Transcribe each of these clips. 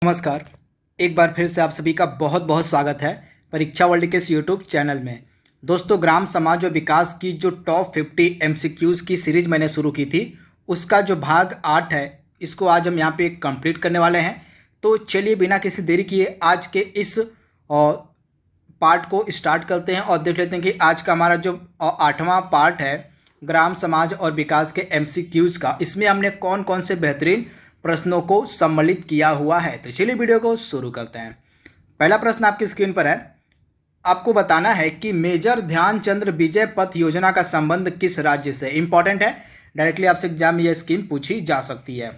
नमस्कार। एक बार फिर से आप सभी का बहुत बहुत स्वागत है परीक्षा वर्ल्ड के इस यूट्यूब चैनल में। दोस्तों, ग्राम समाज और विकास की जो टॉप 50 एमसीक्यूज़ की सीरीज मैंने शुरू की थी, उसका जो भाग 8 है, इसको आज हम यहाँ पे कंप्लीट करने वाले हैं। तो चलिए बिना किसी देरी किए आज के इस पार्ट को स्टार्ट करते हैं और देख लेते हैं कि आज का हमारा जो 8वां पार्ट है ग्राम समाज और विकास के एमसीक्यूज़ का, इसमें हमने कौन कौन से बेहतरीन प्रश्नों को सम्मिलित किया हुआ है। तो चलिए वीडियो को शुरू करते हैं। पहला प्रश्न आपकी स्क्रीन पर है। आपको बताना है कि मेजर ध्यानचंद विजय पथ योजना का संबंध किस राज्य से। इंपॉर्टेंट है, डायरेक्टली आपसे एग्जाम में यह स्कीम पूछी जा सकती है।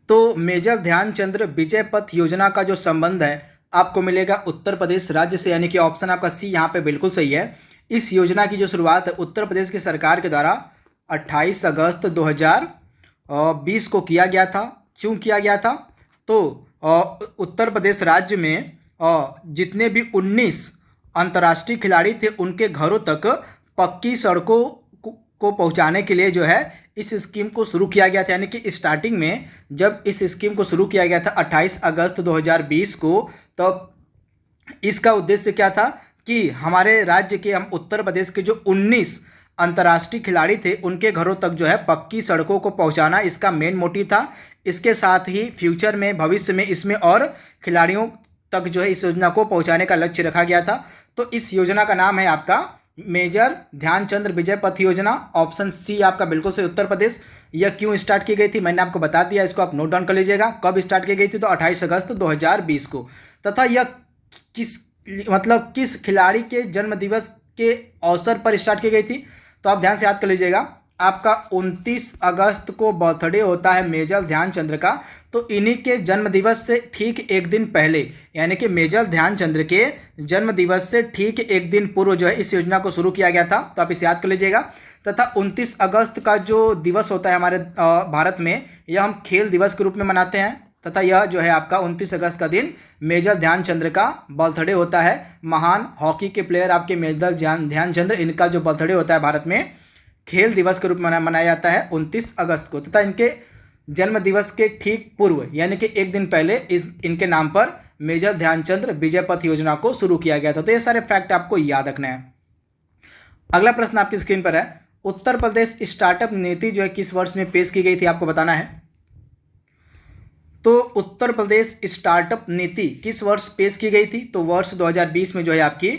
तो मेजर ध्यानचंद विजय पथ योजना का जो संबंध है आपको मिलेगा उत्तर प्रदेश राज्य से, यानी कि ऑप्शन आपका सी यहाँ पे बिल्कुल सही है। इस योजना की जो शुरुआत है उत्तर प्रदेश की सरकार के द्वारा 28 अगस्त 2020 को किया गया था। क्यों किया गया था? तो उत्तर प्रदेश राज्य में जितने भी 19 अंतर्राष्ट्रीय खिलाड़ी थे उनके घरों तक पक्की सड़कों को पहुंचाने के लिए जो है इस स्कीम को शुरू किया गया था। यानी कि स्टार्टिंग में जब इस स्कीम को शुरू किया गया था 28 अगस्त 2020 को, तो इसका उद्देश्य क्या था कि हमारे राज्य के, हम उत्तर प्रदेश के जो 19 अंतर्राष्ट्रीय खिलाड़ी थे उनके घरों तक जो है पक्की सड़कों को पहुंचाना इसका मेन मोटिव था। इसके साथ ही फ्यूचर में, भविष्य में इसमें और खिलाड़ियों तक जो है इस योजना को पहुंचाने का लक्ष्य रखा गया था। तो इस योजना का नाम है आपका मेजर ध्यानचंद विजय पथ योजना। ऑप्शन सी आपका बिल्कुल से उत्तर प्रदेश। यह क्यों स्टार्ट की गई थी मैंने आपको बता दिया, इसको आप नोट डाउन कर लीजिएगा। कब स्टार्ट की गई थी? तो 28 अगस्त 2020 को। तथा यह किस खिलाड़ी के जन्म दिवस के अवसर पर स्टार्ट की गई थी? तो आप ध्यान से याद कर लीजिएगा, आपका 29 अगस्त को बर्थडे होता है मेजर ध्यानचंद का। तो इन्हीं के जन्म दिवस से ठीक एक दिन पहले, यानी कि मेजर ध्यानचंद के जन्म दिवस से ठीक एक दिन पूर्व जो है इस योजना को शुरू किया गया था। तो आप इसे याद कर लीजिएगा। तथा 29 अगस्त का जो दिवस होता है हमारे भारत में, यह हम खेल दिवस के रूप में मनाते हैं। तथा यह जो है आपका 29 अगस्त का दिन मेजर ध्यानचंद का बर्थडे होता है। महान हॉकी के प्लेयर आपके मेजर ध्यानचंद, इनका जो बर्थडे होता है भारत में खेल दिवस के रूप में मनाया जाता है 29 अगस्त को। तथा इनके जन्म दिवस के ठीक पूर्व, यानी कि एक दिन पहले, इनके नाम पर मेजर ध्यानचंद विजय पथ योजना को शुरू किया गया था। तो ये सारे फैक्ट आपको याद रखना है। अगला प्रश्न आपकी स्क्रीन पर है। उत्तर प्रदेश स्टार्टअप नीति जो है किस वर्ष में पेश की गई थी, आपको बताना है। तो उत्तर प्रदेश स्टार्टअप नीति किस वर्ष पेश की गई थी? तो वर्ष 2020 में जो है आपकी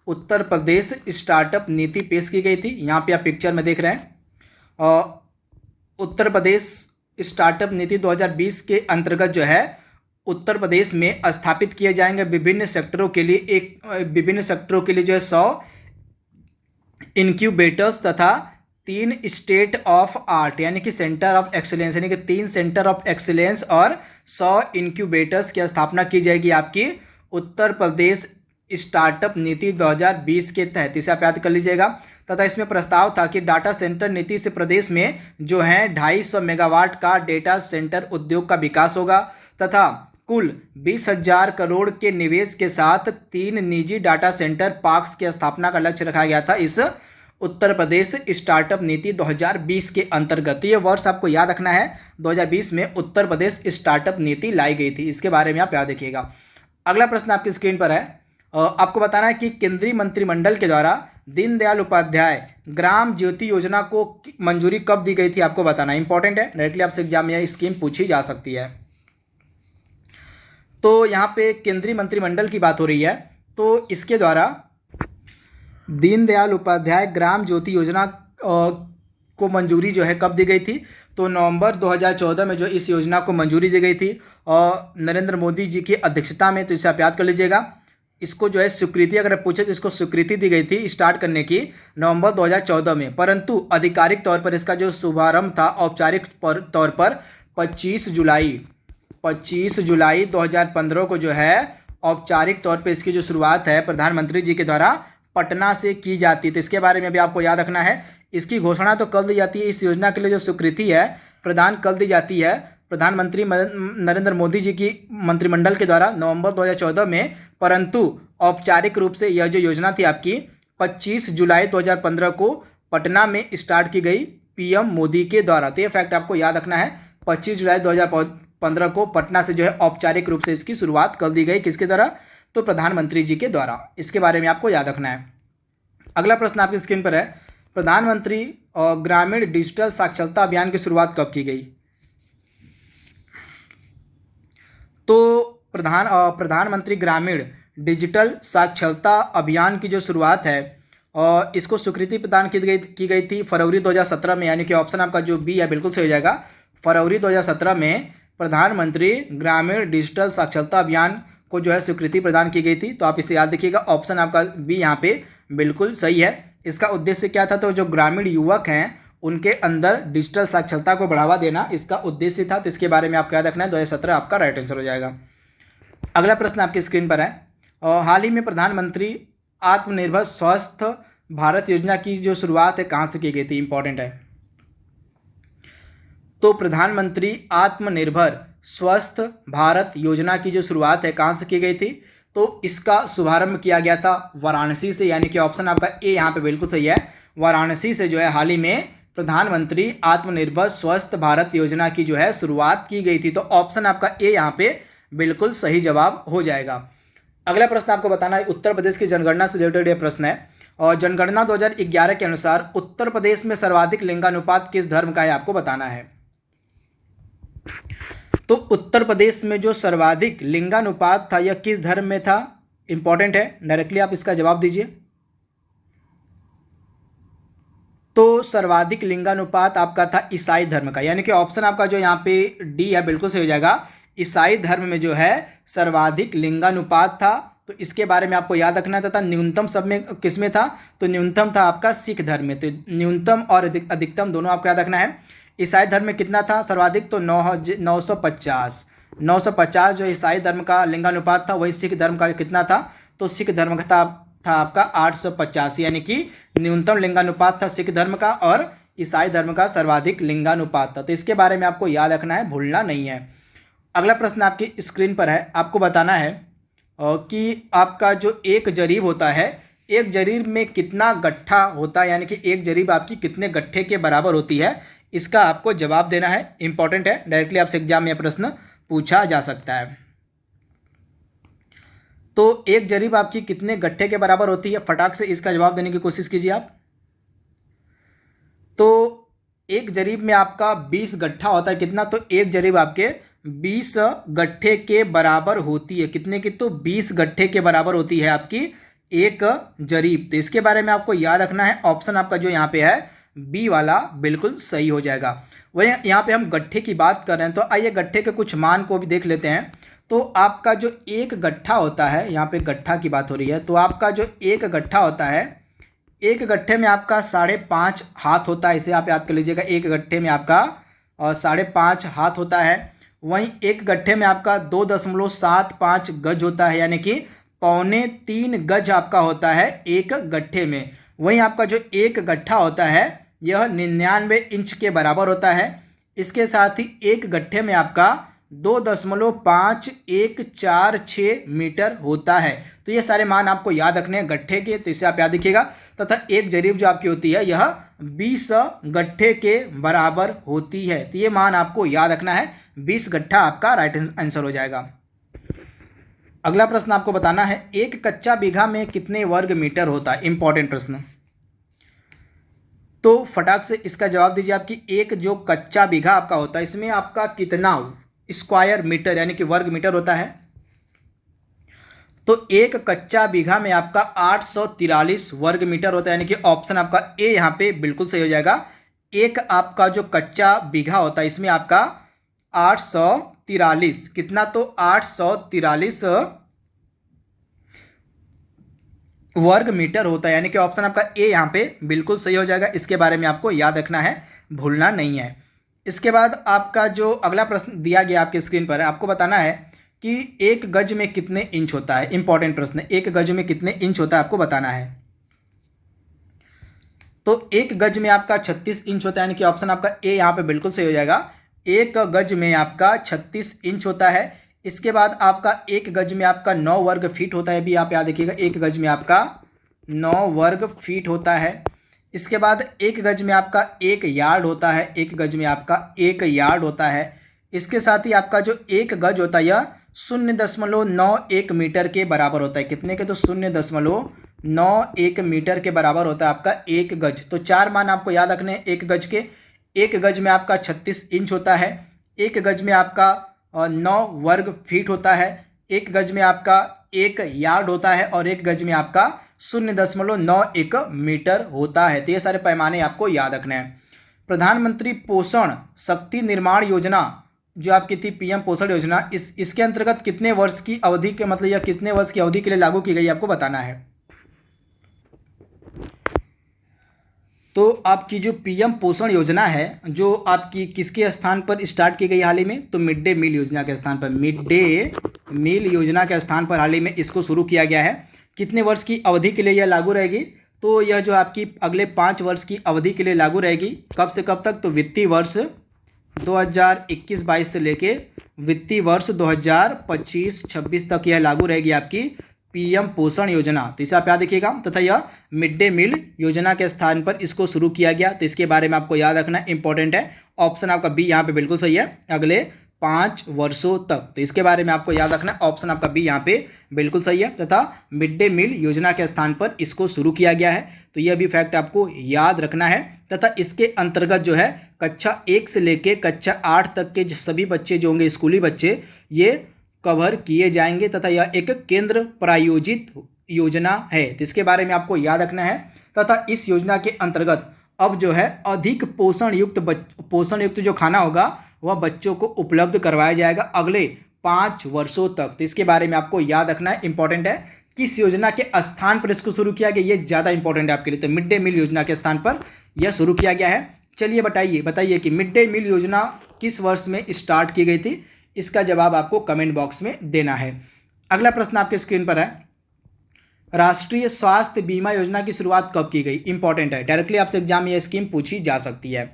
उत्तर प्रदेश स्टार्टअप नीति पेश की गई थी। यहाँ पे आप पिक्चर में देख रहे हैं। उत्तर प्रदेश स्टार्टअप नीति 2020 के अंतर्गत जो है उत्तर प्रदेश में स्थापित किए जाएंगे विभिन्न सेक्टरों के लिए जो है 100 इनक्यूबेटर्स तथा 3 स्टेट ऑफ आर्ट, यानी कि सेंटर ऑफ एक्सीलेंस, यानी कि 3 सेंटर ऑफ एक्सीलेंस और 100 इनक्यूबेटर्स की स्थापना की जाएगी आपकी उत्तर प्रदेश स्टार्टअप नीति 2020 के तहत। इसे आप याद कर लीजिएगा। तथा इसमें प्रस्ताव था कि डाटा सेंटर नीति से प्रदेश में जो है 250 मेगावाट का डेटा सेंटर उद्योग का विकास होगा। तथा कुल 20,000 करोड़ के निवेश के साथ 3 निजी डाटा सेंटर पार्क्स की स्थापना का लक्ष्य रखा गया था इस उत्तर प्रदेश स्टार्टअप नीति 2020 के अंतर्गत। ये वर्ष आपको याद रखना है, 2020 में उत्तर प्रदेश स्टार्टअप नीति लाई गई थी। इसके बारे में आप याद रखिएगा। अगला प्रश्न आपकी स्क्रीन पर है। आपको बताना है कि केंद्रीय मंत्रिमंडल के द्वारा दीनदयाल उपाध्याय ग्राम ज्योति योजना को मंजूरी कब दी गई थी, आपको बताना है। इंपॉर्टेंट है, डायरेक्टली आपसे एग्जाम में यह स्कीम पूछी जा सकती है। तो यहाँ पे केंद्रीय मंत्रिमंडल की बात हो रही है। तो इसके द्वारा दीनदयाल उपाध्याय ग्राम ज्योति योजना को मंजूरी जो है कब दी गई थी? तो नवंबर 2014 में जो इस योजना को मंजूरी दी गई थी और नरेंद्र मोदी जी की अध्यक्षता में। तो इसे आप याद कर लीजिएगा। इसको जो है स्वीकृति, अगर पूछे तो इसको स्वीकृति दी गई थी स्टार्ट करने की नवंबर 2014 में, परंतु आधिकारिक तौर पर इसका जो शुभारंभ था औपचारिक तौर पर 25 जुलाई 2015 को जो है औपचारिक तौर पर इसकी जो शुरुआत है प्रधानमंत्री जी के द्वारा पटना से की जाती है। तो इसके बारे में भी आपको याद रखना है। इसकी घोषणा तो कर दी जाती है, इस योजना के लिए जो स्वीकृति है प्रदान कर दी जाती है प्रधानमंत्री नरेंद्र मोदी जी की मंत्रिमंडल के द्वारा नवंबर 2014 में, परंतु औपचारिक रूप से यह जो योजना थी आपकी 25 जुलाई 2015 को पटना में स्टार्ट की गई पीएम मोदी के द्वारा। तो ये फैक्ट आपको याद रखना है। 25 जुलाई 15 को पटना से जो है औपचारिक रूप से इसकी शुरुआत कर दी गई। किसके द्वारा? तो प्रधानमंत्री जी के द्वारा। इसके बारे में आपको याद रखना है। अगला प्रश्न आपकी स्क्रीन पर है, प्रधानमंत्री ग्रामीण डिजिटल साक्षरता अभियान की शुरुआत कब की गई? तो प्रधानमंत्री ग्रामीण डिजिटल साक्षरता अभियान की जो शुरुआत है और इसको स्वीकृति प्रदान की गई थी फरवरी 2017 में, यानी कि ऑप्शन आपका जो बी है बिल्कुल सही हो जाएगा। फरवरी 2017 में प्रधानमंत्री ग्रामीण डिजिटल साक्षरता अभियान को जो है स्वीकृति प्रदान की गई थी। तो आप इसे याद रखिएगा, ऑप्शन आपका बी यहाँ पे बिल्कुल सही है। इसका उद्देश्य क्या था? तो जो ग्रामीण युवक हैं उनके अंदर डिजिटल साक्षरता को बढ़ावा देना इसका उद्देश्य था। तो इसके बारे में आपको याद रखना है, 2017 आपका राइट आंसर हो जाएगा। अगला प्रश्न आपकी स्क्रीन पर है, हाल ही में प्रधानमंत्री आत्मनिर्भर स्वस्थ भारत योजना की जो शुरुआत है कहाँ से की गई थी? इंपॉर्टेंट है। तो प्रधानमंत्री आत्मनिर्भर स्वस्थ भारत योजना की जो शुरुआत है कहाँ से की गई थी? तो इसका शुभारंभ किया गया था वाराणसी से, यानी कि ऑप्शन आपका ए यहाँ पे बिल्कुल सही है। वाराणसी से जो है हाल ही में प्रधानमंत्री आत्मनिर्भर स्वस्थ भारत योजना की जो है शुरुआत की गई थी। तो ऑप्शन आपका ए यहाँ पे बिल्कुल सही जवाब हो जाएगा। अगला प्रश्न आपको बताना है, उत्तर प्रदेश की जनगणना से रिलेटेड यह प्रश्न है और जनगणना 2011 के अनुसार उत्तर प्रदेश में सर्वाधिक लिंगानुपात किस धर्म का है आपको बताना है। तो उत्तर प्रदेश में जो सर्वाधिक लिंगानुपात था यह किस धर्म में था? इंपॉर्टेंट है, डायरेक्टली आप इसका जवाब दीजिए। तो सर्वाधिक लिंगानुपात आपका था ईसाई धर्म का, यानी कि ऑप्शन आपका जो यहाँ पे डी है बिल्कुल सही हो जाएगा। ईसाई धर्म में जो है सर्वाधिक लिंगानुपात था। तो इसके बारे में आपको याद रखना था। न्यूनतम सब में किस में था? तो न्यूनतम था आपका सिख धर्म में। तो न्यूनतम और अधिकतम दोनों आपको याद रखना है। ईसाई धर्म में कितना था सर्वाधिक? तो 950 जो ईसाई धर्म का लिंगानुपात था। वही सिख धर्म का कितना था? तो सिख धर्म का था आपका 885, यानी कि न्यूनतम लिंगानुपात था सिख धर्म का और ईसाई धर्म का सर्वाधिक लिंगानुपात था। तो इसके बारे में आपको याद रखना है, भूलना नहीं है। अगला प्रश्न आपकी स्क्रीन पर है, आपको बताना है कि आपका जो एक जरीब होता है, एक जरीब में कितना गट्ठा होता है, यानी कि एक जरीब आपकी कितने गट्ठे के बराबर होती है, इसका आपको जवाब देना है। इंपॉर्टेंट है, डायरेक्टली आपसे एग्जाम में प्रश्न पूछा जा सकता है। तो एक जरीब आपकी कितने गट्ठे के बराबर होती है? फटाक से इसका जवाब देने की कोशिश कीजिए आप। तो एक जरीब में आपका 20 गट्ठा होता है। कितना? तो एक जरीब आपके 20 गट्ठे के बराबर होती है। कितने की? तो 20 गट्ठे के बराबर होती है आपकी एक जरीब। तो इसके बारे में आपको याद रखना है। ऑप्शन आपका जो यहाँ पे है बी वाला बिल्कुल सही हो जाएगा। वही यहाँ पे हम गट्ठे की बात कर रहे हैं, तो आइए गट्ठे के कुछ मान को भी देख लेते हैं। तो आपका जो एक गट्ठा होता है, यहाँ पे गट्ठा की बात हो रही है, तो आपका जो एक गट्ठा होता है, एक गट्ठे में आपका 5.5 हाथ होता है। इसे आप याद कर लीजिएगा, एक गट्ठे में आपका 5.5 हाथ होता है। वहीं एक गट्ठे में आपका 2.75 गज होता है, यानी कि 2.25 गज आपका होता है एक गट्ठे में। वहीं आपका जो एक गट्ठा होता है यह 99 इंच के बराबर होता है। इसके साथ ही एक गट्ठे में आपका 2.5146 मीटर होता है। तो ये सारे मान आपको याद रखने हैं गट्ठे के, तो इसे आप याद रखिएगा। तथा एक जरीब जो आपकी होती है यह 20 गट्ठे के बराबर होती है। तो ये मान आपको याद रखना है, 20 गट्ठा आपका राइट आंसर हो जाएगा। अगला प्रश्न आपको बताना है, एक कच्चा बीघा में कितने वर्ग मीटर होता है? इंपॉर्टेंट प्रश्न। तो फटाक से इसका जवाब दीजिए। आपकी एक जो कच्चा बीघा आपका होता है इसमें आपका कितना स्क्वायर मीटर यानी कि वर्ग मीटर होता है? तो एक कच्चा बीघा में आपका 843 वर्ग मीटर होता है, यानी कि ऑप्शन आपका ए यहाँ पे बिल्कुल सही हो जाएगा। एक आपका जो कच्चा बीघा होता है इसमें आपका 843 कितना? तो 843 वर्ग मीटर होता है, यानी कि ऑप्शन आपका ए यहाँ पे बिल्कुल सही हो जाएगा। इसके बारे में आपको याद रखना है, भूलना नहीं है। इसके बाद आपका जो अगला प्रश्न दिया गया आपके स्क्रीन पर है, आपको बताना है कि एक गज में कितने इंच होता है। इंपॉर्टेंट प्रश्न, एक गज में कितने इंच होता है आपको बताना है। तो एक गज में आपका 36 इंच होता है, यानी कि ऑप्शन आपका ए यहाँ पे बिल्कुल सही हो जाएगा। एक गज में आपका 36 इंच होता है। इसके बाद आपका एक गज में आपका 9 वर्ग फीट होता है, भी आप याद रखिएगा। एक गज में आपका 9 वर्ग फीट होता है। इसके बाद एक गज में आपका 1 यार्ड होता है, एक गज में आपका 1 यार्ड होता है। इसके साथ ही आपका जो 1 गज होता है यह 0.91 मीटर के बराबर होता है। कितने के? तो 0.91 मीटर के बराबर होता है आपका 1 गज। तो 4 मान आपको याद रखने हैं 1 गज के। 1 गज में आपका 36 इंच होता है। 1 गज में आपका 9 वर्ग फीट होता है। 1 गज में आपका 1 यार्ड होता है और 1 गज में आपका 0.91 मीटर होता है। तो ये सारे पैमाने आपको याद रखने हैं। प्रधानमंत्री पोषण शक्ति निर्माण योजना जो आपकी थी पीएम पोषण योजना, इसके अंतर्गत कितने वर्ष की अवधि के मतलब या कितने वर्ष की अवधि के लिए लागू की गई आपको बताना है। तो आपकी जो पीएम पोषण योजना है जो आपकी किसके स्थान पर स्टार्ट की गई हाल ही में? तो मिड डे मील योजना के स्थान पर, मिड डे मील योजना के स्थान पर हाल ही में इसको शुरू किया गया है। कितने वर्ष की अवधि के लिए यह लागू रहेगी? तो यह जो आपकी अगले 5 वर्ष की अवधि के लिए लागू रहेगी। कब से कब तक? तो वित्तीय वर्ष 2021-22 से लेके वित्तीय वर्ष 2025-26 तक यह लागू रहेगी आपकी पीएम पोषण योजना। तो इसे आप याद रखिएगा। तथा यह मिड डे मील योजना के स्थान पर इसको शुरू किया गया, तो इसके बारे में आपको याद रखना इंपॉर्टेंट है। ऑप्शन आपका बी यहाँ पे बिल्कुल सही है, अगले 5 वर्षों तक। तो इसके बारे में आपको याद रखना, ऑप्शन आपका बी यहाँ पे बिल्कुल सही है। तथा मिड डे मील योजना के स्थान पर इसको शुरू किया गया है, तो यह भी फैक्ट आपको याद रखना है। तथा इसके अंतर्गत जो है कक्षा 1 से लेके कक्षा 8 तक के सभी बच्चे जो होंगे, स्कूली बच्चे, ये कवर किए जाएंगे। तथा यह एक केंद्र प्रायोजित योजना है, तो इसके बारे में आपको याद रखना है। तथा इस योजना के अंतर्गत अब जो है अधिक पोषण युक्त जो खाना होगा वह बच्चों को उपलब्ध करवाया जाएगा अगले 5 वर्षों तक। तो इसके बारे में आपको याद रखना है, इंपॉर्टेंट है। किस योजना के स्थान पर इसको शुरू किया गया, ये ज़्यादा इंपॉर्टेंट है आपके लिए। तो मिड डे मील योजना के स्थान पर यह शुरू किया गया है। चलिए बताइए कि मिड डे मील योजना किस वर्ष में स्टार्ट की गई थी? इसका जवाब आपको कमेंट बॉक्स में देना है। अगला प्रश्न आपके स्क्रीन पर है, राष्ट्रीय स्वास्थ्य बीमा योजना की शुरुआत कब की गई? इंपॉर्टेंट है, डायरेक्टली आपसे एग्जाम में यह स्कीम पूछी जा सकती है।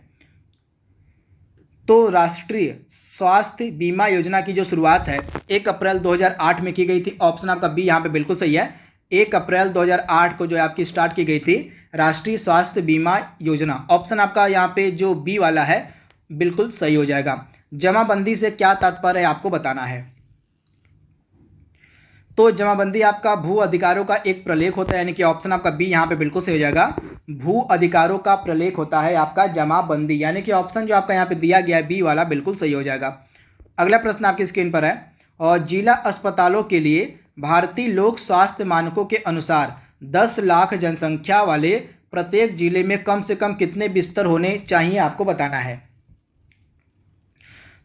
तो राष्ट्रीय स्वास्थ्य बीमा योजना की जो शुरुआत है 1 अप्रैल 2008 में की गई थी। ऑप्शन आपका बी यहाँ पे बिल्कुल सही है। 1 अप्रैल 2008 को जो है आपकी स्टार्ट की गई थी राष्ट्रीय स्वास्थ्य बीमा योजना। ऑप्शन आपका यहाँ पे जो बी वाला है बिल्कुल सही हो जाएगा। जमाबंदी से क्या तात्पर्य है आपको बताना है। तो जमाबंदी आपका भू अधिकारों का एक प्रलेख होता है, यानी कि ऑप्शन आपका बी यहाँ पे बिल्कुल सही हो जाएगा। भू अधिकारों का प्रलेख होता है आपका जमाबंदी, यानी कि ऑप्शन जो आपका यहाँ पे दिया गया है बी वाला बिल्कुल सही हो जाएगा। अगला प्रश्न आपकी स्क्रीन पर है, और जिला अस्पतालों के लिए भारतीय लोक स्वास्थ्य मानकों के अनुसार 10 लाख जनसंख्या वाले प्रत्येक जिले में कम से कम कितने बिस्तर होने चाहिए आपको बताना है।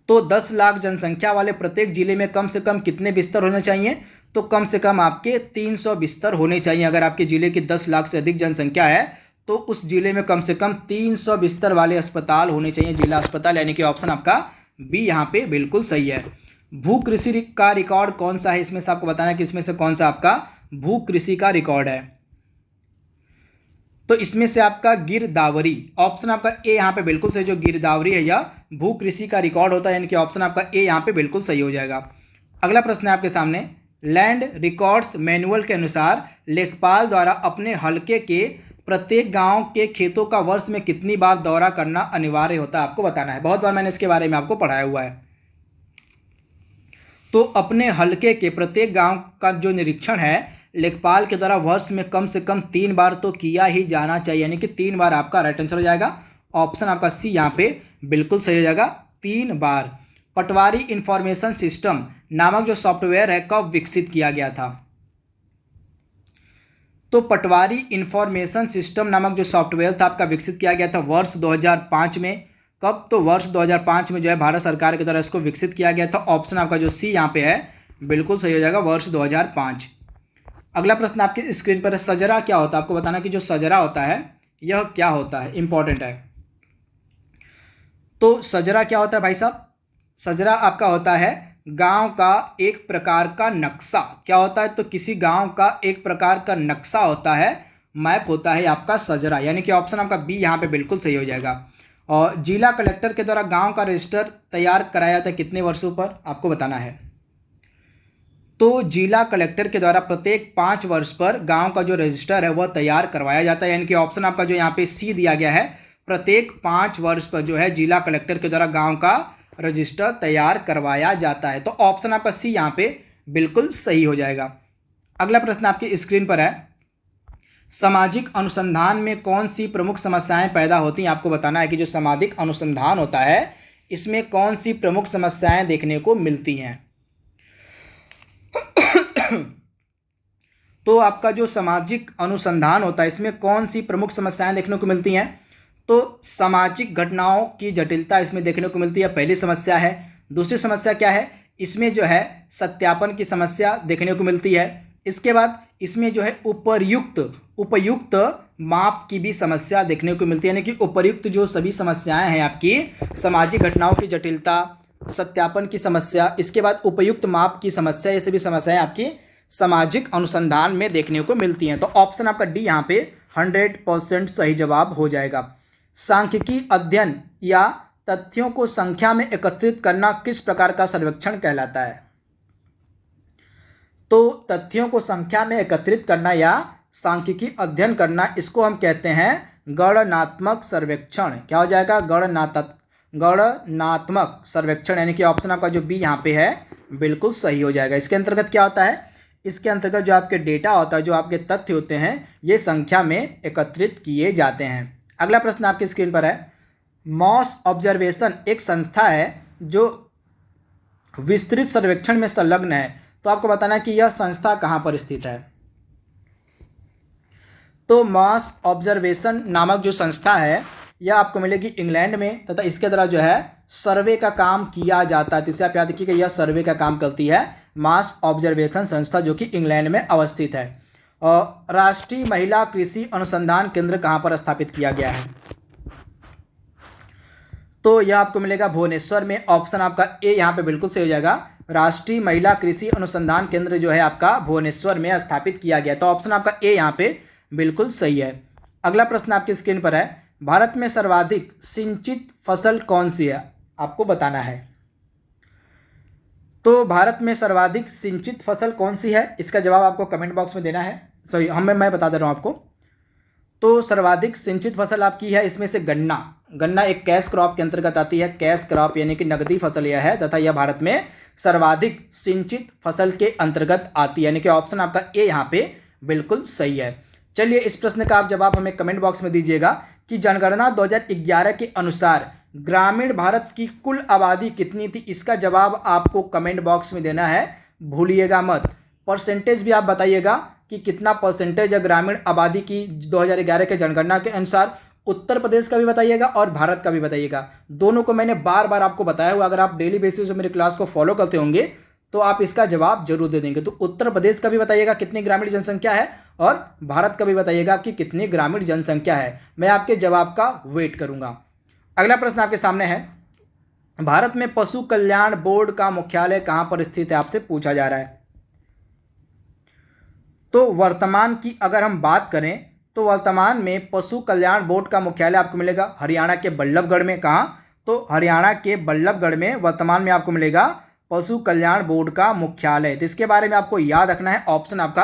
तो 10 लाख जनसंख्या वाले प्रत्येक जिले में कम से कम कितने बिस्तर होने चाहिए? तो कम से कम आपके 300 बिस्तर होने चाहिए। अगर आपके जिले की 10 लाख से अधिक जनसंख्या है तो उस जिले में कम से कम 300 बिस्तर वाले अस्पताल होने चाहिए, जिला अस्पताल, यानी कि ऑप्शन आपका बी यहाँ पे बिल्कुल सही है। भू कृषि का रिकॉर्ड कौन सा है? इसमें से आपको बताना है कि इसमें से कौन सा आपका भू कृषि का रिकॉर्ड है। तो इसमें से आपका गिरदावरी, ऑप्शन आपका ए यहाँ पे बिल्कुल सही। जो गिरदावरी है यह भू कृषि का रिकॉर्ड होता है, यानी कि ऑप्शन आपका ए यहाँ पे बिल्कुल सही हो जाएगा। अगला प्रश्न है आपके सामने, लैंड रिकॉर्ड्स मैनुअल के अनुसार लेखपाल द्वारा अपने हलके के प्रत्येक गांव के खेतों का वर्ष में कितनी बार दौरा करना अनिवार्य होता है आपको बताना है। बहुत बार मैंने इसके बारे में आपको पढ़ाया हुआ है। तो अपने हलके के प्रत्येक गांव का जो निरीक्षण है लेखपाल के द्वारा वर्ष में कम से कम 3 बार तो किया ही जाना चाहिए, यानी कि 3 बार आपका राइट आंसर हो जाएगा। ऑप्शन आपका सी यहाँ पे बिल्कुल सही हो जाएगा, 3 बार। पटवारी इंफॉर्मेशन सिस्टम नामक जो सॉफ्टवेयर है कब विकसित किया गया था? तो पटवारी इंफॉर्मेशन सिस्टम नामक जो सॉफ्टवेयर था आपका विकसित किया गया था वर्ष 2005 में। कब? तो वर्ष 2005 में जो है भारत सरकार के द्वारा इसको विकसित किया गया था। ऑप्शन आपका जो सी यहाँ पे है बिल्कुल सही हो जाएगा, वर्ष 2005। अगला प्रश्न आपकी स्क्रीन पर है, सजरा क्या होता है आपको बताना कि जो सजरा होता है यह क्या होता है, इंपॉर्टेंट है। तो सजरा क्या होता है भाई साहब? सजरा आपका होता है गांव का एक प्रकार का नक्शा। क्या होता है? तो किसी गांव का एक प्रकार का नक्शा होता है, मैप होता है आपका सजरा, यानी कि ऑप्शन आपका बी यहाँ पे बिल्कुल सही हो जाएगा। और जिला कलेक्टर के द्वारा गांव का रजिस्टर तैयार कराया जाता है कितने वर्षों पर आपको बताना है। तो जिला कलेक्टर के द्वारा प्रत्येक 5 वर्ष पर गांव का जो रजिस्टर है वह तैयार करवाया जाता है, यानी कि ऑप्शन आपका जो यहाँ पे सी दिया गया है, प्रत्येक 5 वर्ष पर जो है जिला कलेक्टर के द्वारा गांव का रजिस्टर तैयार करवाया जाता है। तो ऑप्शन आपका सी यहाँ पे बिल्कुल सही हो जाएगा। अगला प्रश्न आपकी स्क्रीन पर है, सामाजिक अनुसंधान में कौन सी प्रमुख समस्याएं पैदा होती हैं? आपको बताना है कि जो सामाजिक अनुसंधान होता है इसमें कौन सी प्रमुख समस्याएं देखने को मिलती हैं। तो आपका जो सामाजिक अनुसंधान होता है इसमें कौन सी प्रमुख समस्याएं देखने को मिलती हैं? तो सामाजिक घटनाओं की जटिलता इसमें देखने को मिलती है, पहली समस्या है। दूसरी समस्या क्या है? इसमें जो है सत्यापन की समस्या देखने को मिलती है। इसके बाद इसमें जो है उपयुक्त माप की भी समस्या देखने को मिलती है, यानी कि उपयुक्त जो सभी समस्याएं हैं आपकी सामाजिक घटनाओं की जटिलता, सत्यापन की समस्या, इसके बाद उपयुक्त माप की समस्या, ये सभी समस्याएं आपकी सामाजिक अनुसंधान में देखने को मिलती हैं। तो ऑप्शन आपका डी यहाँ पे 100% सही जवाब हो जाएगा। सांख्यिकी अध्ययन या तथ्यों को संख्या में एकत्रित करना किस प्रकार का सर्वेक्षण कहलाता है? तो तथ्यों को संख्या में एकत्रित करना या सांख्यिकी अध्ययन करना, इसको हम कहते हैं गणनात्मक सर्वेक्षण। क्या हो जाएगा? गणनात्मक सर्वेक्षण, यानी कि ऑप्शन आपका जो बी यहाँ पे है बिल्कुल सही हो जाएगा। इसके अंतर्गत क्या होता है? इसके अंतर्गत जो आपके डेटा होता है, जो आपके तथ्य होते हैं, ये संख्या में एकत्रित किए जाते हैं। अगला प्रश्न आपकी स्क्रीन पर है, मॉस ऑब्जर्वेशन एक संस्था है जो विस्तृत सर्वेक्षण में संलग्न है। तो आपको बताना है कि यह संस्था कहाँ पर स्थित है। तो मॉस ऑब्जर्वेशन नामक जो संस्था है यह आपको मिलेगी इंग्लैंड में, तथा इसके द्वारा जो है सर्वे का काम किया जाता है। तो इसे आप याद रखिएगा, यह सर्वे का काम करती है मॉस ऑब्जर्वेशन संस्था, जो कि इंग्लैंड में अवस्थित है। और राष्ट्रीय महिला कृषि अनुसंधान केंद्र कहाँ पर स्थापित किया गया है? तो यह आपको मिलेगा भुवनेश्वर में। ऑप्शन आपका ए यहाँ पे बिल्कुल सही हो जाएगा। राष्ट्रीय महिला कृषि अनुसंधान केंद्र जो है आपका भुवनेश्वर में स्थापित किया गया। तो ऑप्शन आपका ए यहाँ पे बिल्कुल सही है। अगला प्रश्न आपकी स्क्रीन पर है, भारत में सर्वाधिक सिंचित फसल कौन सी है? आपको बताना है। तो भारत में सर्वाधिक सिंचित फसल कौन सी है, इसका जवाब आपको कमेंट बॉक्स में देना है। सॉरी, मैं बता दे रहा हूँ आपको। तो सर्वाधिक सिंचित फसल आपकी है इसमें से गन्ना एक कैश क्रॉप के अंतर्गत आती है। कैश क्रॉप यानी कि नकदी फसल यह है, तथा यह भारत में सर्वाधिक सिंचित फसल के अंतर्गत आती है, यानी कि ऑप्शन आपका ए यहाँ पे बिल्कुल सही है। चलिए, इस प्रश्न का आप जवाब हमें कमेंट बॉक्स में दीजिएगा कि जनगणना 2011 के अनुसार ग्रामीण भारत की कुल आबादी कितनी थी। इसका जवाब आपको कमेंट बॉक्स में देना है, भूलिएगा मत। परसेंटेज भी आप बताइएगा कि कितना परसेंटेज है ग्रामीण आबादी की 2011 के जनगणना के अनुसार। उत्तर प्रदेश का भी बताइएगा और भारत का भी बताइएगा। दोनों को मैंने बार बार आपको बताया हुआ, अगर आप डेली बेसिस पे मेरी क्लास को फॉलो करते होंगे तो आप इसका जवाब जरूर दे देंगे। तो उत्तर प्रदेश का भी बताइएगा कितनी ग्रामीण जनसंख्या है, और भारत का भी बताइएगा कि कितनी ग्रामीण जनसंख्या है। मैं आपके जवाब का वेट करूंगा। अगला प्रश्न आपके सामने है, भारत में पशु कल्याण बोर्ड का मुख्यालय कहां पर स्थित है, आपसे पूछा जा रहा है। तो वर्तमान की अगर हम बात करें तो वर्तमान में पशु कल्याण बोर्ड का मुख्यालय आपको मिलेगा हरियाणा के बल्लभगढ़ में। कहाँ? तो हरियाणा के बल्लभगढ़ में वर्तमान में आपको मिलेगा पशु कल्याण बोर्ड का मुख्यालय। तो इसके बारे में आपको याद रखना है, ऑप्शन आपका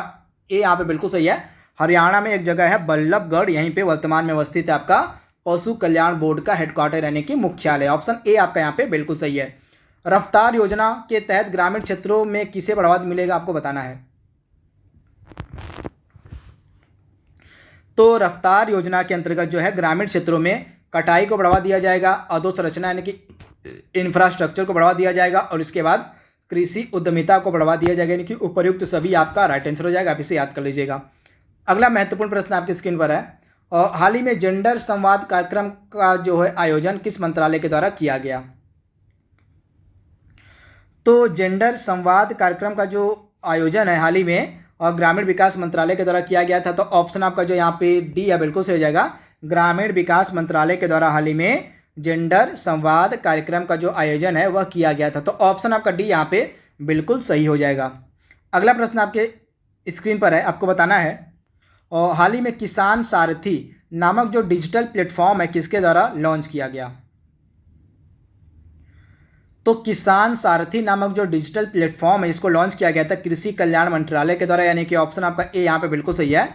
ए यहाँ पे बिल्कुल सही है। हरियाणा में एक जगह है बल्लभगढ़, यहीं पे वर्तमान में अवस्थित है आपका पशु कल्याण बोर्ड का हेडक्वार्टर यानी कि मुख्यालय। ऑप्शन ए आपका यहाँ पे बिल्कुल सही है। रफ्तार योजना के तहत ग्रामीण क्षेत्रों में किसे बढ़ावा मिलेगा, आपको बताना है। तो रफ्तार योजना के अंतर्गत जो है ग्रामीण क्षेत्रों में कटाई को बढ़ावा दिया जाएगा, अधोसंरचना यानी कि इंफ्रास्ट्रक्चर को बढ़ावा दिया जाएगा, और इसके बाद कृषि उद्यमिता को बढ़ावा दिया जाएगा, यानी कि उपयुक्त सभी आपका राइट आंसर हो जाएगा। आप इसे याद कर लीजिएगा। अगला महत्वपूर्ण प्रश्न आपकी स्क्रीन पर है, और हाल ही में जेंडर संवाद कार्यक्रम का जो है आयोजन किस मंत्रालय के द्वारा किया गया। तो जेंडर संवाद कार्यक्रम का जो आयोजन है हाल ही में और ग्रामीण विकास मंत्रालय के द्वारा किया गया था। तो ऑप्शन आपका जो यहाँ पे डी है बिल्कुल सही हो जाएगा। ग्रामीण विकास मंत्रालय के द्वारा हाल ही में जेंडर संवाद कार्यक्रम का जो आयोजन है वह किया गया था। तो ऑप्शन आपका डी यहाँ पे बिल्कुल सही हो जाएगा। अगला प्रश्न आपके स्क्रीन पर है, आपको बताना है, और हाल ही में किसान सारथी नामक जो डिजिटल प्लेटफॉर्म है किसके द्वारा लॉन्च किया गया। तो किसान सारथी नामक जो डिजिटल प्लेटफॉर्म है इसको लॉन्च किया गया था कृषि कल्याण मंत्रालय के द्वारा, यानी कि ऑप्शन आपका ए यहाँ पे बिल्कुल सही है।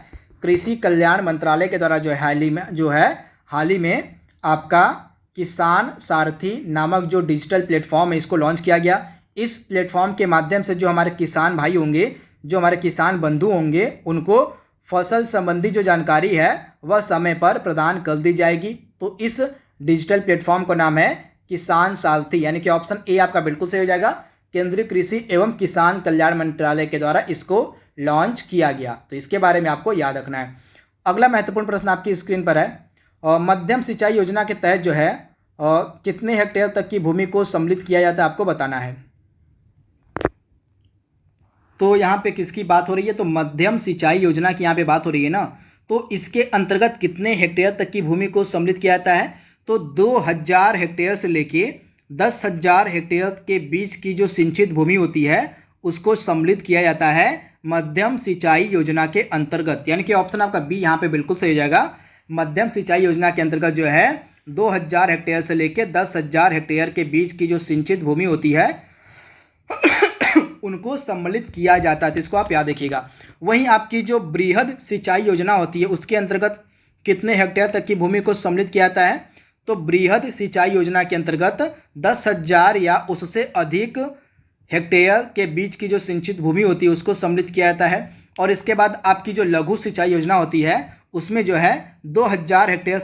कृषि कल्याण मंत्रालय के द्वारा जो है हाल ही में आपका किसान सारथी नामक जो डिजिटल प्लेटफॉर्म है इसको लॉन्च किया गया। इस प्लेटफॉर्म के माध्यम से जो हमारे किसान भाई होंगे, जो हमारे किसान बंधु होंगे, उनको फसल संबंधी जो जानकारी है वह समय पर प्रदान कर दी जाएगी। तो इस डिजिटल प्लेटफॉर्म का नाम है किसान सारथी, यानी कि ऑप्शन ए आपका बिल्कुल सही हो जाएगा। केंद्रीय कृषि एवं किसान कल्याण मंत्रालय के द्वारा इसको लॉन्च किया गया, तो इसके बारे में आपको याद रखना है। अगला महत्वपूर्ण प्रश्न आपकी स्क्रीन पर है, मध्यम सिंचाई योजना के तहत जो है कितने हेक्टेयर तक की भूमि को सम्मिलित किया जाता है, आपको बताना है। तो यहाँ पे किसकी बात हो रही है, तो मध्यम सिंचाई योजना की यहाँ पे बात हो रही है ना। तो इसके अंतर्गत कितने हेक्टेयर तक की भूमि को सम्मिलित किया जाता है, तो 2000 हेक्टेयर से लेके 10,000 हेक्टेयर के बीच की जो सिंचित भूमि होती है उसको सम्मिलित किया जाता है मध्यम सिंचाई योजना के अंतर्गत, यानी कि ऑप्शन आपका बी यहाँ पे बिल्कुल सही हो जाएगा। मध्यम सिंचाई योजना के अंतर्गत जो है 2000 हेक्टेयर से लेके 10,000 हेक्टेयर के बीच की जो सिंचित भूमि होती है उनको सम्मिलित किया जाता है, तो इसको आप याद रखिएगा। वहीं आपकी जो बृहद सिंचाई योजना होती है उसके अंतर्गत कितने हेक्टेयर तक की भूमि को सम्मिलित किया जाता है, तो बृहद सिंचाई योजना के अंतर्गत 10,000 या उससे अधिक हेक्टेयर के बीच की जो सिंचित भूमि होती है उसको सम्मिलित किया जाता है। और इसके बाद आपकी जो लघु सिंचाई योजना होती है उसमें जो है 2000 हेक्टेयर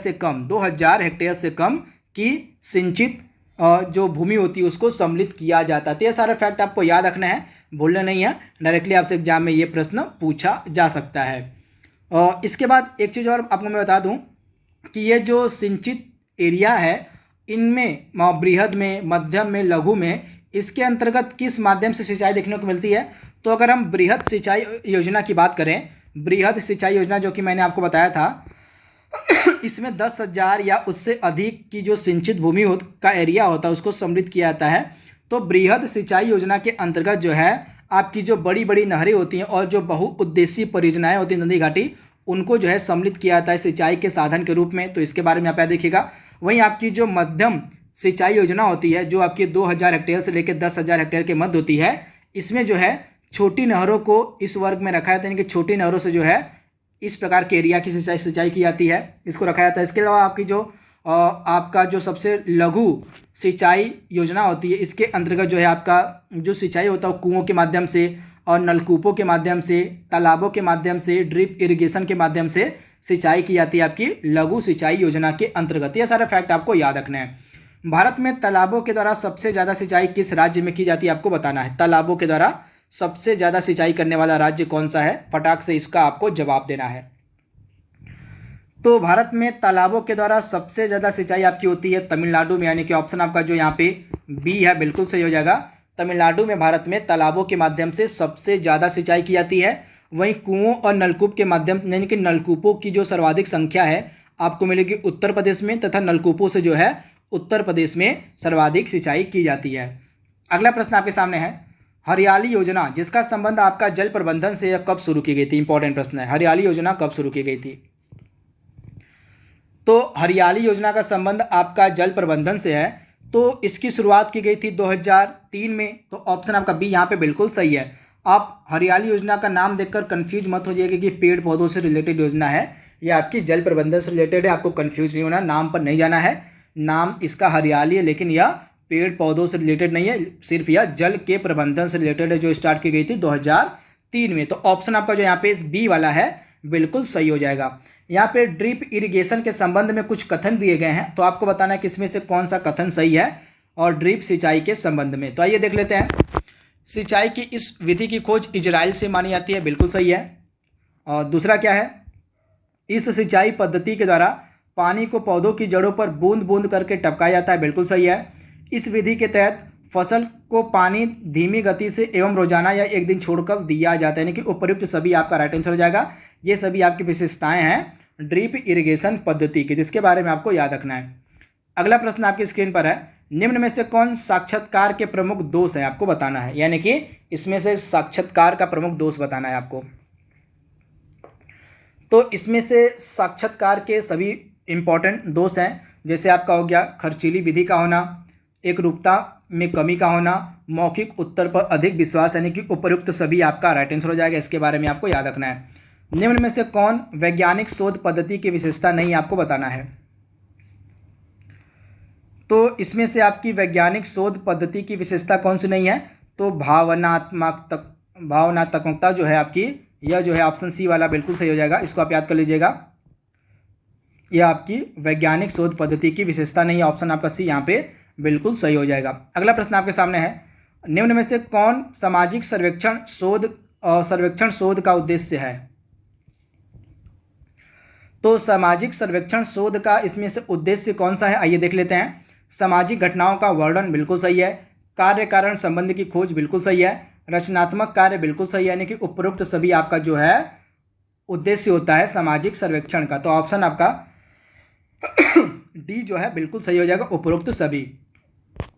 से कम की सिंचित जो भूमि होती है उसको सम्मिलित किया जाता है। तो ये सारे फैक्ट आपको याद रखना है, भूलना नहीं है, डायरेक्टली आपसे एग्जाम में ये प्रश्न पूछा जा सकता है। इसके बाद एक चीज़ और आपको मैं बता दूं कि ये जो सिंचित एरिया है इनमें बृहद में, मध्यम में, लघु में, इसके अंतर्गत किस माध्यम से सिंचाई देखने को मिलती है। तो अगर हम बृहद सिंचाई योजना की बात करें, बृहद सिंचाई योजना जो कि मैंने आपको बताया था इसमें 10,000 या उससे अधिक की जो सिंचित भूमि का एरिया होता है उसको सम्मिलित किया जाता है। तो बृहद सिंचाई योजना के अंतर्गत जो है आपकी जो बड़ी बड़ी नहरें होती हैं और जो बहुउद्देशीय परियोजनाएं होती हैं नदी घाटी, उनको जो है सम्मिलित किया जाता है सिंचाई के साधन के रूप में, तो इसके बारे में आप याद देखिएगा। वहीं आपकी जो मध्यम सिंचाई योजना होती है जो आपकी 2000 हेक्टेयर से लेकर 10,000 हेक्टेयर के मध्य होती है, इसमें जो है छोटी नहरों को इस वर्ग में रखा जाता है, यानी कि छोटी नहरों से जो है इस प्रकार के एरिया की सिंचाई की जाती है, इसको रखा जाता है। इसके अलावा आपकी जो आपका जो सबसे लघु सिंचाई योजना होती है इसके अंतर्गत जो है आपका जो सिंचाई होता है कुओं के माध्यम से और नलकूपों के माध्यम से, तालाबों के माध्यम से, ड्रिप इरिगेशन के माध्यम से सिंचाई की जाती है आपकी लघु सिंचाई योजना के अंतर्गत। ये सारे फैक्ट आपको याद रखने हैं। भारत में तालाबों के द्वारा सबसे ज़्यादा सिंचाई किस राज्य में की जाती है, आपको बताना है। तालाबों के द्वारा सबसे ज़्यादा सिंचाई करने वाला राज्य कौन सा है, फटाक से इसका आपको जवाब देना है। तो भारत में तालाबों के द्वारा सबसे ज़्यादा सिंचाई आपकी होती है तमिलनाडु में, यानी कि ऑप्शन आपका जो यहाँ पे बी है बिल्कुल सही हो जाएगा। तमिलनाडु में भारत में तालाबों के माध्यम से सबसे ज़्यादा सिंचाई की जाती है। वहीं कुओं और नलकूप के माध्यम, यानी कि नलकूपों की जो सर्वाधिक संख्या है आपको मिलेगी उत्तर प्रदेश में, तथा नलकूपों से जो है उत्तर प्रदेश में सर्वाधिक सिंचाई की जाती है। अगला प्रश्न आपके सामने है, हरियाली योजना जिसका संबंध आपका जल प्रबंधन से कब शुरू की गई थी। इंपॉर्टेंट प्रश्न है, हरियाली योजना कब शुरू की गई थी। तो हरियाली योजना का संबंध आपका जल प्रबंधन से है, तो इसकी शुरुआत की गई थी 2003 में, तो ऑप्शन आपका बी यहाँ पे बिल्कुल सही है। आप हरियाली योजना का नाम देखकर कंफ्यूज मत हो जाइएगा कि पेड़ पौधों से रिलेटेड योजना है या आपकी जल प्रबंधन से रिलेटेड है, आपको कंफ्यूज नहीं होना, नाम पर नहीं जाना है। नाम इसका हरियाली है लेकिन यह पेड़ पौधों से रिलेटेड नहीं है, सिर्फ यह जल के प्रबंधन से रिलेटेड है, जो स्टार्ट की गई थी 2003 में। तो ऑप्शन आपका जो यहाँ पे बी वाला है बिल्कुल सही हो जाएगा। यहाँ पे ड्रिप इरिगेशन के संबंध में कुछ कथन दिए गए हैं, तो आपको बताना है कि इसमें से कौन सा कथन सही है और ड्रिप सिंचाई के संबंध में। तो आइए देख लेते हैं। सिंचाई की इस विधि की खोज इजराइल से मानी जाती है, बिल्कुल सही है। और दूसरा क्या है, इस सिंचाई पद्धति के द्वारा पानी को पौधों की जड़ों पर बूंद बूंद करके टपकाया जाता है, बिल्कुल सही है। इस विधि के तहत फसल को पानी धीमी गति से एवं रोजाना या एक दिन छोड़कर दिया जाता है, यानी कि उपयुक्त सभी आपका राइट आंसर हो जाएगा। ये सभी आपकी विशेषताएं हैं ड्रिप इरिगेशन पद्धति की, जिसके बारे में आपको याद रखना है। अगला प्रश्न आपकी स्क्रीन पर है, निम्न में से कौन साक्षात्कार के प्रमुख दोष है, आपको बताना है, यानी कि इसमें से साक्षात्कार का प्रमुख दोष बताना है आपको। तो इसमें से साक्षात्कार के सभी इंपॉर्टेंट दोष हैं, जैसे आपका हो गया खर्चीली विधि का होना, एकरूपता में कमी का होना, मौखिक उत्तर पर अधिक विश्वास, यानी कि उपयुक्त सभी आपका राइट आंसर हो जाएगा। इसके बारे में आपको याद रखना है। निम्न में से कौन वैज्ञानिक शोध पद्धति की विशेषता नहीं, आपको बताना है। तो इसमें से आपकी वैज्ञानिक शोध पद्धति की विशेषता कौन सी नहीं है? तो भावनात्मकता जो है आपकी, यह जो है ऑप्शन सी वाला बिल्कुल सही हो जाएगा। इसको आप याद कर लीजिएगा, यह आपकी वैज्ञानिक शोध पद्धति की विशेषता नहीं है। ऑप्शन आपका सी यहाँ पे बिल्कुल सही हो जाएगा। अगला प्रश्न आपके सामने है, निम्न में से कौन सामाजिक सर्वेक्षण शोध का उद्देश्य है? तो सामाजिक सर्वेक्षण शोध का इसमें से उद्देश्य कौन सा है, आइए देख लेते हैं। सामाजिक घटनाओं का वर्णन बिल्कुल सही है। कार्य कारण संबंध की खोज बिल्कुल सही है। रचनात्मक कार्य बिल्कुल सही है, यानी कि उपरोक्त सभी आपका जो है उद्देश्य होता है सामाजिक सर्वेक्षण का। तो ऑप्शन आपका डी जो है बिल्कुल सही हो जाएगा, उपरोक्त सभी।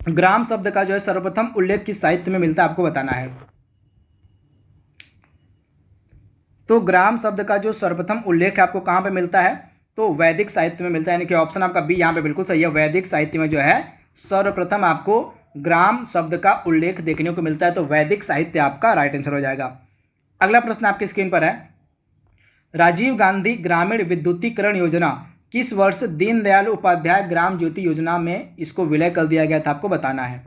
ग्राम शब्द का जो है सर्वप्रथम उल्लेख किस साहित्य में मिलता है, आपको बताना है। तो ग्राम शब्द का जो सर्वप्रथम उल्लेख है आपको कहाँ पे मिलता है? तो वैदिक साहित्य में मिलता है, यानी कि ऑप्शन आपका बी यहाँ पे बिल्कुल सही है। वैदिक साहित्य में जो है सर्वप्रथम आपको ग्राम शब्द का उल्लेख देखने को मिलता है, तो वैदिक साहित्य आपका राइट आंसर हो जाएगा। अगला प्रश्न आपकी स्क्रीन पर है, राजीव गांधी ग्रामीण विद्युतीकरण योजना किस वर्ष दीनदयाल उपाध्याय ग्राम ज्योति योजना में इसको विलय कर दिया गया था, आपको बताना है।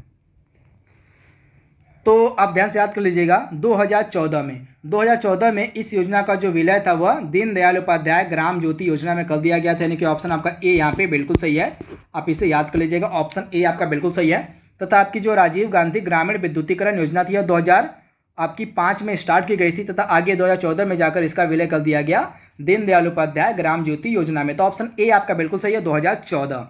तो आप ध्यान से याद कर लीजिएगा, 2014 में इस योजना का जो विलय था वह दीनदयाल उपाध्याय ग्राम ज्योति योजना में कर दिया गया था, यानी कि ऑप्शन आपका ए यहाँ पे बिल्कुल सही है। आप इसे याद कर लीजिएगा, ऑप्शन ए आपका बिल्कुल सही है। तथा आपकी जो राजीव गांधी ग्रामीण विद्युतीकरण योजना थी यह 2005 में स्टार्ट की गई थी, तथा आगे 2014 में जाकर इसका विलय कर दिया गया दीनदयाल उपाध्याय ग्राम ज्योति योजना में। तो ऑप्शन ए आपका बिल्कुल सही है, 2014।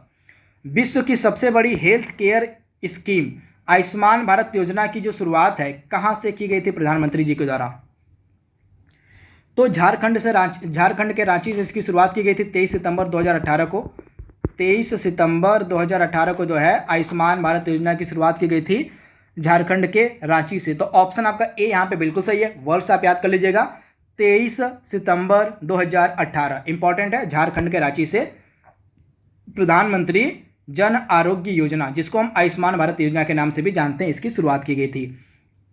विश्व की सबसे बड़ी health care scheme Ayushman Bharat योजना की जो शुरुआत है कहां से की गई थी प्रधानमंत्री जी के द्वारा? तो झारखंड के रांची से इसकी शुरुआत की गई थी 23 सितंबर 2018 को। 23 सितंबर 2018 को जो है आयुष्मान भारत योजना की शुरुआत की गई थी झारखंड के रांची से। तो ऑप्शन आपका ए यहाँ पे बिल्कुल सही है। वर्ष आप याद कर लीजिएगा, 23 सितंबर 2018 इंपॉर्टेंट है। झारखंड के रांची से प्रधानमंत्री जन आरोग्य योजना, जिसको हम आयुष्मान भारत योजना के नाम से भी जानते हैं, इसकी शुरुआत की गई थी।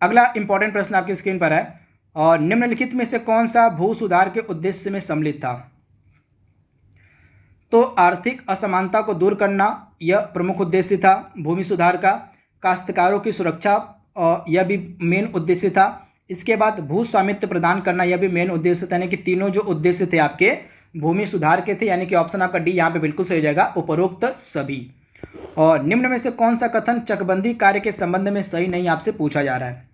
अगला इंपॉर्टेंट प्रश्न आपकी स्क्रीन पर है, और निम्नलिखित में से कौन सा भू सुधार के उद्देश्य में सम्मिलित था? तो आर्थिक असमानता को दूर करना यह प्रमुख उद्देश्य था भूमि सुधार का। काश्तकारों की सुरक्षा यह भी मेन उद्देश्य था। इसके बाद भू स्वामित्व प्रदान करना यह भी मेन उद्देश्य था, यानी कि तीनों जो उद्देश्य थे आपके भूमि सुधार के थे, यानी कि ऑप्शन आपका डी यहाँ पे बिल्कुल सही हो जाएगा, उपरोक्त सभी। और निम्न में से कौन सा कथन चकबंदी कार्य के संबंध में सही नहीं आपसे पूछा जा रहा है?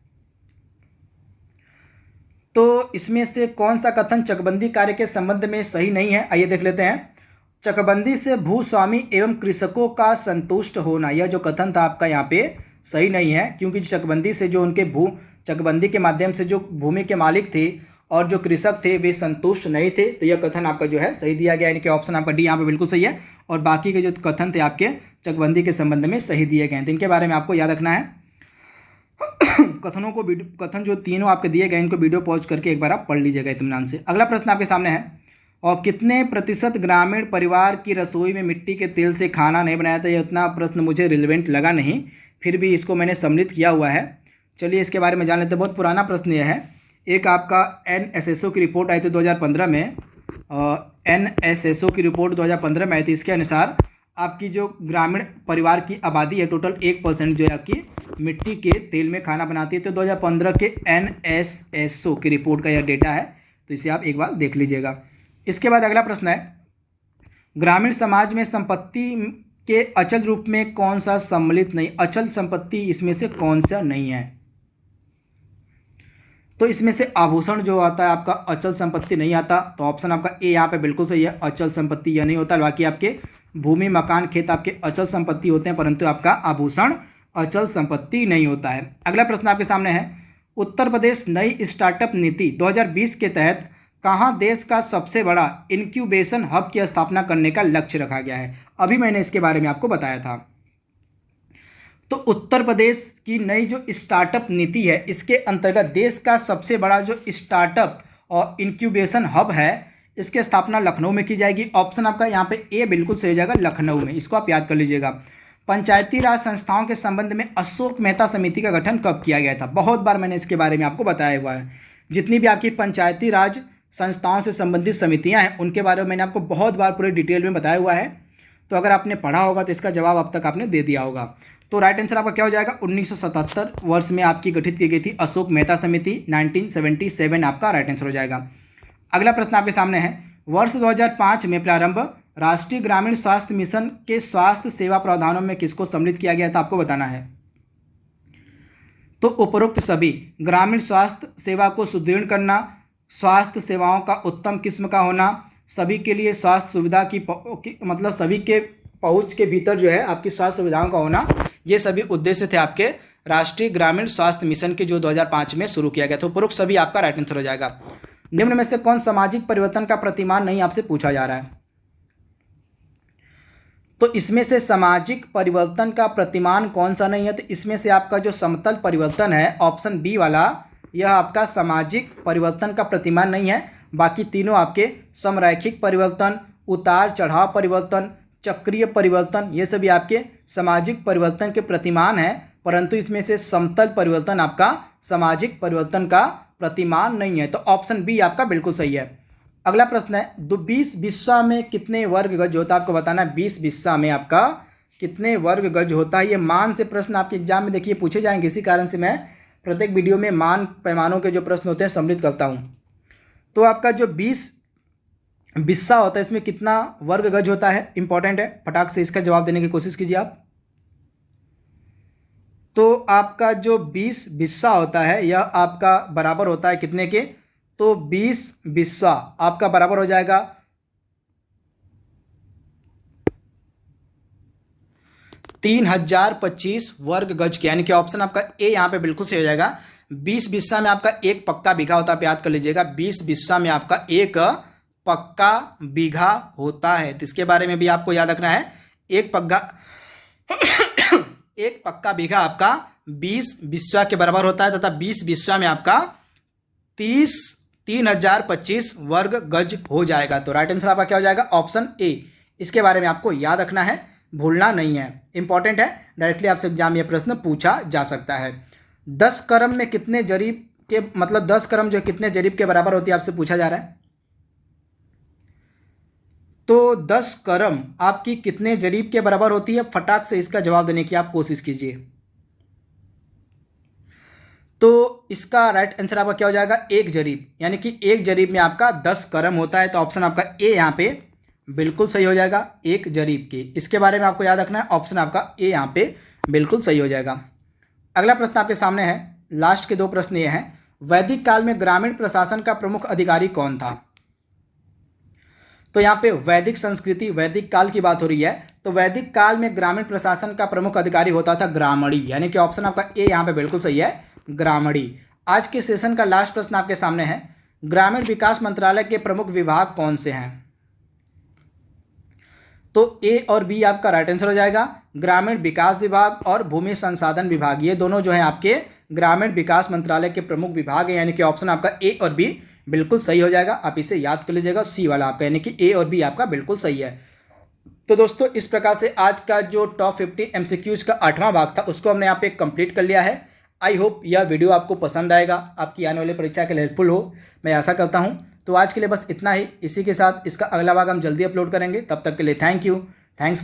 तो इसमें से कौन सा कथन चकबंदी कार्य के संबंध में सही नहीं है, आइए देख लेते हैं। चकबंदी से भूस्वामी एवं कृषकों का संतुष्ट होना, यह जो कथन था आपका यहाँ पे सही नहीं है, क्योंकि चकबंदी से जो उनके चकबंदी के माध्यम से जो भूमि के मालिक थे और जो कृषक थे वे संतुष्ट नहीं थे, तो यह कथन आपका जो है सही दिया गया, यानी कि ऑप्शन आपका डी यहाँ पे बिल्कुल सही है। और बाकी के जो कथन थे आपके चकबंदी के संबंध में सही दिए गए हैं, तो इनके बारे में आपको याद रखना है। कथन जो तीनों आपके दिए गए इनको वीडियो पॉज करके एक बार आप पढ़ लीजिएगा इत्मीनान से। अगला प्रश्न आपके सामने है, और कितने प्रतिशत ग्रामीण परिवार की रसोई में मिट्टी के तेल से खाना नहीं बनाया था? यह उतना प्रश्न मुझे रिलेवेंट लगा नहीं, फिर भी इसको मैंने सम्मिलित किया हुआ है। चलिए इसके बारे में जान लेते हैं। बहुत पुराना प्रश्न यह है। एक आपका NSSO की रिपोर्ट आई थी 2015 में, NSSO की रिपोर्ट 2015 में आई थी। इसके अनुसार आपकी जो ग्रामीण परिवार की आबादी है टोटल 1% जो है आपकी मिट्टी के तेल में खाना बनाती है। तो 2015 के NSSO की रिपोर्ट का यह डेटा है, तो इसे आप एक बार देख लीजिएगा। इसके बाद अगला प्रश्न है, ग्रामीण समाज में संपत्ति के अचल रूप में कौन सा सम्मिलित नहीं? अचल संपत्ति इसमें से कौन सा नहीं है? तो इसमें से आभूषण जो आता है आपका अचल संपत्ति नहीं आता, तो ऑप्शन आपका ए यहाँ पे बिल्कुल सही है, अचल संपत्ति यह नहीं होता। बाकी आपके भूमि मकान खेत आपके अचल संपत्ति होते हैं, परंतु आपका आभूषण अचल संपत्ति नहीं होता है। अगला प्रश्न आपके सामने है, उत्तर प्रदेश नई स्टार्टअप नीति 2020 के तहत कहाँ देश का सबसे बड़ा इंक्यूबेशन हब की स्थापना करने का लक्ष्य रखा गया है? अभी मैंने इसके बारे में आपको बताया था। तो उत्तर प्रदेश की नई जो स्टार्टअप नीति है इसके अंतर्गत देश का सबसे बड़ा जो स्टार्टअप और इंक्यूबेशन हब है इसकी स्थापना लखनऊ में की जाएगी। ऑप्शन आपका यहाँ पे ए बिल्कुल सही हो जाएगा, लखनऊ में। इसको आप याद कर लीजिएगा। पंचायती राज संस्थाओं के संबंध में अशोक मेहता समिति का गठन कब किया गया था? बहुत बार मैंने इसके बारे में आपको बताया हुआ है। जितनी भी आपकी पंचायती राज संस्थाओं से संबंधित समितियां हैं उनके बारे में मैंने आपको बहुत बार पूरे डिटेल में बताया हुआ है। तो अगर आपने पढ़ा होगा तो इसका जवाब अब तक आपने दे दिया होगा। तो राइट आंसर आपका क्या हो जाएगा, 1977 वर्ष में आपकी गठित की गई थी अशोक मेहता समिति, 1977 आपका राइट आंसर हो जाएगा। अगला प्रश्न आपके सामने है, वर्ष 2005 में प्रारंभ राष्ट्रीय ग्रामीण स्वास्थ्य मिशन के स्वास्थ्य सेवा प्रावधानों में किसको सम्मिलित किया गया था, आपको बताना है। तो उपरोक्त सभी ग्रामीण स्वास्थ्य सेवा को सुदृढ़ करना, स्वास्थ्य सेवाओं का उत्तम किस्म का होना, सभी के लिए स्वास्थ्य सुविधा की मतलब सभी के पहुंच के भीतर जो है आपकी स्वास्थ्य सुविधाओं का होना, ये सभी उद्देश्य थे आपके राष्ट्रीय ग्रामीण स्वास्थ्य मिशन के जो 2005 में शुरू किया गया था। उपरोक्त सभी आपका राइट आंसर हो जाएगा। निम्न में से कौन सामाजिक परिवर्तन का प्रतिमान नहीं, आपसे पूछा जा रहा है। तो इसमें से सामाजिक परिवर्तन का प्रतिमान कौन सा नहीं है, तो इसमें से आपका जो समतल परिवर्तन है ऑप्शन बी वाला, यह आपका सामाजिक परिवर्तन का प्रतिमान नहीं है। बाकी तीनों आपके समरैखिक परिवर्तन, उतार चढ़ाव परिवर्तन, चक्रीय परिवर्तन, ये सभी आपके सामाजिक परिवर्तन के प्रतिमान हैं, परंतु इसमें से समतल परिवर्तन आपका सामाजिक परिवर्तन का प्रतिमान नहीं है। तो ऑप्शन बी आपका बिल्कुल सही है। अगला प्रश्न है, 20 बिस्सा में कितने वर्ग गज होता है, आपको बताना है 20 बिस्सा में आपका कितने वर्ग गज होता है। ये मान से प्रश्न आपके एग्जाम में देखिए पूछे जाएंगे, इसी कारण से मैं प्रत्येक वीडियो में मान पैमानों के जो प्रश्न होते हैं सम्मिलित करता हूँ। तो आपका जो 20 बिस्सा होता है इसमें कितना वर्ग गज होता है, इंपॉर्टेंट है, फटाक से इसका जवाब देने की कोशिश कीजिए आप। तो आपका जो 20 बिस्सा होता है यह आपका बराबर होता है कितने के, तो 20 बिस्सा आपका बराबर हो जाएगा 3025 वर्ग गज के, यानी कि ऑप्शन आपका ए यहाँ पे बिल्कुल सही हो जाएगा। 20 बिस्सा में आपका एक पक्का बीघा होता है, आप याद कर लीजिएगा, 20 बिस्सा में आपका एक पक्का बीघा होता है। तो इसके बारे में भी आपको याद रखना है, एक पक्का बीघा आपका 20 बिस्सा के बराबर होता है, तथा 20 बिस्सा में आपका 3025 वर्ग गज हो जाएगा। तो राइट आंसर आपका क्या हो जाएगा, ऑप्शन ए। इसके बारे में आपको याद रखना है, भूलना नहीं है, इंपॉर्टेंट है, डायरेक्टली आपसे एग्जाम में प्रश्न पूछा जा सकता है। 10 क्रम में कितने जरीब के, मतलब 10 क्रम जो कितने जरीब के बराबर होती है, आपसे पूछा जा रहा है। तो 10 क्रम आपकी कितने जरीब के बराबर होती है, फटाक से इसका जवाब देने की आप कोशिश कीजिए। तो इसका राइट आंसर आपका क्या हो जाएगा, एक जरीब, यानी कि एक जरीब में आपका 10 क्रम होता है। तो ऑप्शन आपका ए यहाँ पे बिल्कुल सही हो जाएगा, एक जरीब के। इसके बारे में आपको याद रखना है, ऑप्शन आपका ए यहाँ पे बिल्कुल सही हो जाएगा। अगला प्रश्न आपके सामने है, लास्ट के 2 प्रश्न ये हैं, वैदिक काल में ग्रामीण प्रशासन का प्रमुख अधिकारी कौन था। तो यहाँ पे वैदिक संस्कृति, वैदिक काल की बात हो रही है, तो वैदिक काल में ग्रामीण प्रशासन का प्रमुख अधिकारी होता था ग्रामणी, यानी कि ऑप्शन आपका ए यहाँ पे बिल्कुल सही है, ग्रामणी। आज के सेशन का लास्ट प्रश्न आपके सामने है, ग्रामीण विकास मंत्रालय के प्रमुख विभाग कौन से हैं। तो ए और बी आपका राइट आंसर हो जाएगा, ग्रामीण विकास विभाग और भूमि संसाधन विभाग, ये दोनों जो है आपके ग्रामीण विकास मंत्रालय के प्रमुख विभाग हैं, यानी कि ऑप्शन आपका ए और बी बिल्कुल सही हो जाएगा। आप इसे याद कर लीजिएगा, सी वाला आपका, यानी कि ए और बी आपका बिल्कुल सही है। तो दोस्तों इस प्रकार से आज का जो टॉप 50 MCQs का 8वां भाग था उसको हमने यहाँ पे कंप्लीट कर लिया है। आई होप यह वीडियो आपको पसंद आएगा, आपकी आने वाली परीक्षा के लिए हेल्पफुल हो, मैं ऐसा करता हूँ। तो आज के लिए बस इतना ही, इसी के साथ इसका अगला भाग हम जल्दी अपलोड करेंगे। तब तक के लिए थैंक यू, थैंक्स।